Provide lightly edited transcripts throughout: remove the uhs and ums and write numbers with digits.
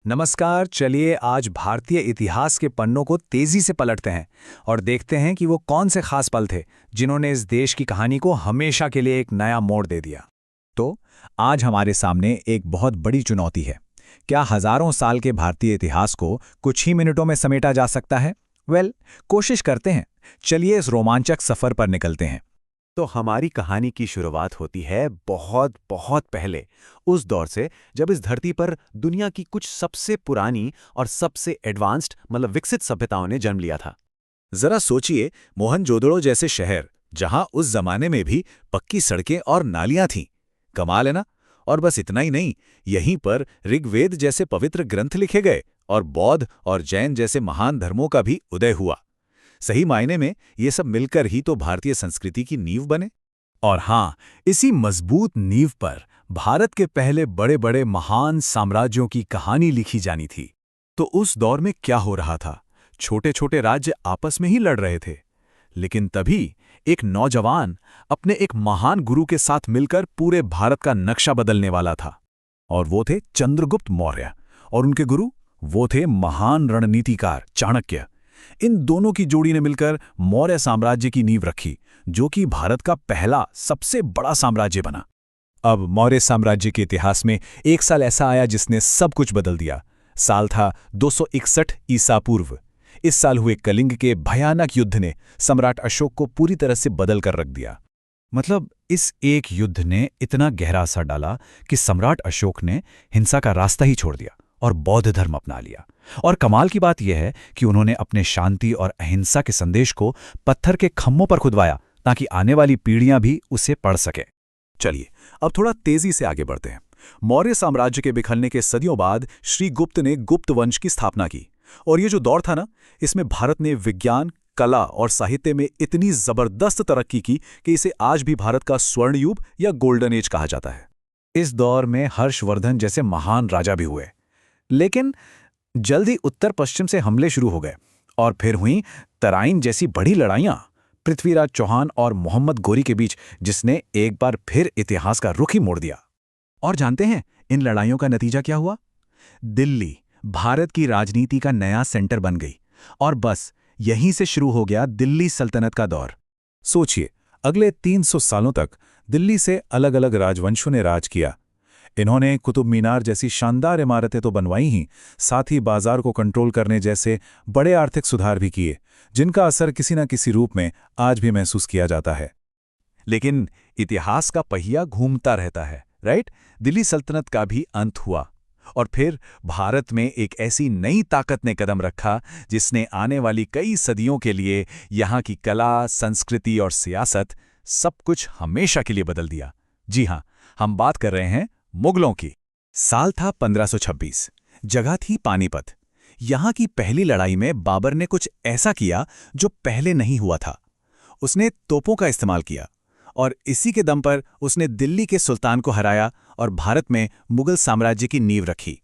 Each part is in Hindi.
नमस्कार। चलिए आज भारतीय इतिहास के पन्नों को तेजी से पलटते हैं और देखते हैं कि वो कौन से खास पल थे जिन्होंने इस देश की कहानी को हमेशा के लिए एक नया मोड़ दे दिया। तो आज हमारे सामने एक बहुत बड़ी चुनौती है। क्या हजारों साल के भारतीय इतिहास को कुछ ही मिनटों में समेटा जा सकता है? कोशिश करते हैं। चलिए इस रोमांचक सफर पर निकलते हैं। तो हमारी कहानी की शुरुआत होती है बहुत बहुत पहले, उस दौर से जब इस धरती पर दुनिया की कुछ सबसे पुरानी और सबसे एडवांस्ड विकसित सभ्यताओं ने जन्म लिया था। जरा सोचिए, मोहनजोदड़ो जैसे शहर, जहां उस जमाने में भी पक्की सड़कें और नालियां थीं। कमाल है ना? और बस इतना ही नहीं, यहीं पर ऋग्वेद जैसे पवित्र ग्रंथ लिखे गए और बौद्ध और जैन जैसे महान धर्मों का भी उदय हुआ। सही मायने में ये सब मिलकर ही तो भारतीय संस्कृति की नींव बने। और हाँ, इसी मजबूत नींव पर भारत के पहले बड़े बड़े महान साम्राज्यों की कहानी लिखी जानी थी। तो उस दौर में क्या हो रहा था? छोटे छोटे राज्य आपस में ही लड़ रहे थे, लेकिन तभी एक नौजवान अपने एक महान गुरु के साथ मिलकर पूरे भारत का नक्शा बदलने वाला था। और वो थे चंद्रगुप्त मौर्य, और उनके गुरु वो थे महान रणनीतिकार चाणक्य। इन दोनों की जोड़ी ने मिलकर मौर्य साम्राज्य की नींव रखी, जो कि भारत का पहला सबसे बड़ा साम्राज्य बना। अब मौर्य साम्राज्य के इतिहास में एक साल ऐसा आया जिसने सब कुछ बदल दिया। साल था 261 ईसा पूर्व। इस साल हुए कलिंग के भयानक युद्ध ने सम्राट अशोक को पूरी तरह से बदल कर रख दिया। इस एक युद्ध ने इतना गहरा असर डाला कि सम्राट अशोक ने हिंसा का रास्ता ही छोड़ दिया और बौद्ध धर्म अपना लिया। और कमाल की बात यह है कि उन्होंने अपने शांति और अहिंसा के संदेश को पत्थर के खम्भों पर खुदवाया, ताकि आने वाली पीढ़ियां भी उसे पढ़ सके। चलिए अब थोड़ा तेजी से आगे बढ़ते हैं। मौर्य साम्राज्य के बिखरने के सदियों बाद श्री गुप्त ने गुप्त वंश की स्थापना की। और ये जो दौर था ना, इसमें भारत ने विज्ञान, कला और साहित्य में इतनी जबरदस्त तरक्की की कि इसे आज भी भारत का स्वर्ण युग या गोल्डन एज कहा जाता है। इस दौर में हर्षवर्धन जैसे महान राजा भी हुए, लेकिन जल्दी उत्तर पश्चिम से हमले शुरू हो गए और फिर हुई तराइन जैसी बड़ी लड़ाइयां पृथ्वीराज चौहान और मोहम्मद गोरी के बीच, जिसने एक बार फिर इतिहास का रुख ही मोड़ दिया। और जानते हैं इन लड़ाइयों का नतीजा क्या हुआ? दिल्ली भारत की राजनीति का नया सेंटर बन गई और बस यहीं से शुरू हो गया दिल्ली सल्तनत का दौर। सोचिए, अगले 300 सालों तक दिल्ली से अलग अलग राजवंशों ने राज किया। इन्होंने कुतुब मीनार जैसी शानदार इमारतें तो बनवाई ही, साथ ही बाजार को कंट्रोल करने जैसे बड़े आर्थिक सुधार भी किए, जिनका असर किसी न किसी रूप में आज भी महसूस किया जाता है। लेकिन इतिहास का पहिया घूमता रहता है, राइट? दिल्ली सल्तनत का भी अंत हुआ और फिर भारत में एक ऐसी नई ताकत ने कदम रखा जिसने आने वाली कई सदियों के लिए यहाँ की कला, संस्कृति और सियासत सब कुछ हमेशा के लिए बदल दिया। जी हाँ, हम बात कर रहे हैं मुगलों की। साल था 1526, जगह थी पानीपत। यहां की पहली लड़ाई में बाबर ने कुछ ऐसा किया जो पहले नहीं हुआ था। उसने तोपों का इस्तेमाल किया और इसी के दम पर उसने दिल्ली के सुल्तान को हराया और भारत में मुगल साम्राज्य की नींव रखी।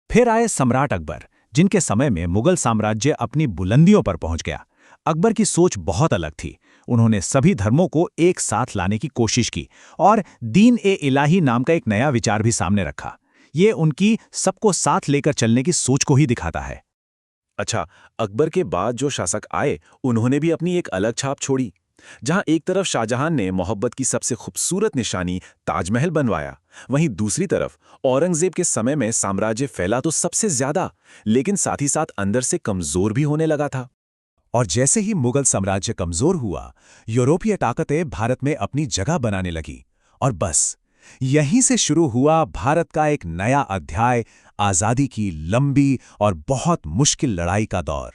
फिर आए सम्राट अकबर, जिनके समय में मुगल साम्राज्य अपनी बुलंदियों पर पहुंच गया। अकबर की सोच बहुत अलग थी। उन्होंने सभी धर्मों को एक साथ लाने की कोशिश की और दीन-ए-इलाही नाम का एक नया विचार भी सामने रखा। ये उनकी सबको साथ लेकर चलने की सोच को ही दिखाता है। अच्छा, अकबर के बाद जो शासक आए, उन्होंने भी अपनी एक अलग छाप छोड़ी। जहां एक तरफ शाहजहां ने मोहब्बत की सबसे खूबसूरत निशानी ताजमहल बनवाया, वहीं दूसरी तरफ औरंगजेब के समय में साम्राज्य फैला तो सबसे ज्यादा, लेकिन साथ ही साथ अंदर से कमजोर भी होने लगा था। और जैसे ही मुगल साम्राज्य कमजोर हुआ, यूरोपीय ताकतें भारत में अपनी जगह बनाने लगी और बस यहीं से शुरू हुआ भारत का एक नया अध्याय, आजादी की लंबी और बहुत मुश्किल लड़ाई का दौर।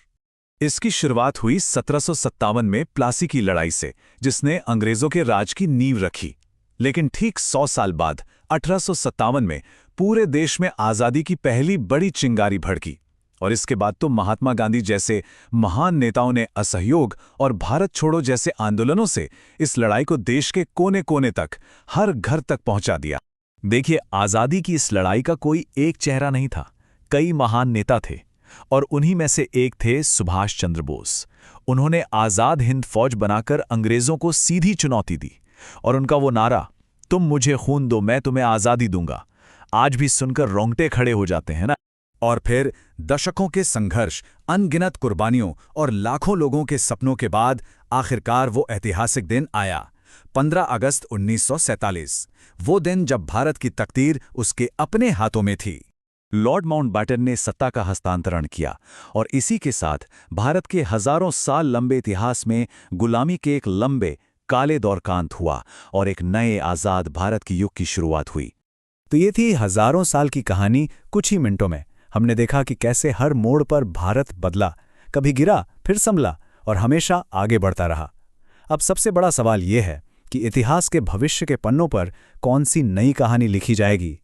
इसकी शुरुआत हुई 1757 में प्लासी की लड़ाई से, जिसने अंग्रेजों के राज की नींव रखी। लेकिन ठीक 100 साल बाद 1857 में पूरे देश में आजादी की पहली बड़ी चिंगारी भड़की और इसके बाद तो महात्मा गांधी जैसे महान नेताओं ने असहयोग और भारत छोड़ो जैसे आंदोलनों से इस लड़ाई को देश के कोने कोने तक, हर घर तक पहुंचा दिया। देखिए, आजादी की इस लड़ाई का कोई एक चेहरा नहीं था, कई महान नेता थे और उन्हीं में से एक थे सुभाष चंद्र बोस। उन्होंने आजाद हिंद फौज बनाकर अंग्रेजों को सीधी चुनौती दी और उनका वो नारा, तुम मुझे खून दो मैं तुम्हें आजादी दूंगा, आज भी सुनकर रोंगटे खड़े हो जाते हैं ना। और फिर दशकों के संघर्ष, अनगिनत कुर्बानियों और लाखों लोगों के सपनों के बाद आखिरकार वो ऐतिहासिक दिन आया, 15 अगस्त 1947। वो दिन जब भारत की तकदीर उसके अपने हाथों में थी। लॉर्ड माउंटबैटन ने सत्ता का हस्तांतरण किया और इसी के साथ भारत के हजारों साल लंबे इतिहास में गुलामी के एक लंबे काले दौर का अंत हुआ और एक नए आज़ाद भारत की युग की शुरुआत हुई। तो ये थी हजारों साल की कहानी कुछ ही मिनटों में। हमने देखा कि कैसे हर मोड़ पर भारत बदला, कभी गिरा फिर संभला और हमेशा आगे बढ़ता रहा। अब सबसे बड़ा सवाल ये है कि इतिहास के भविष्य के पन्नों पर कौन सी नई कहानी लिखी जाएगी।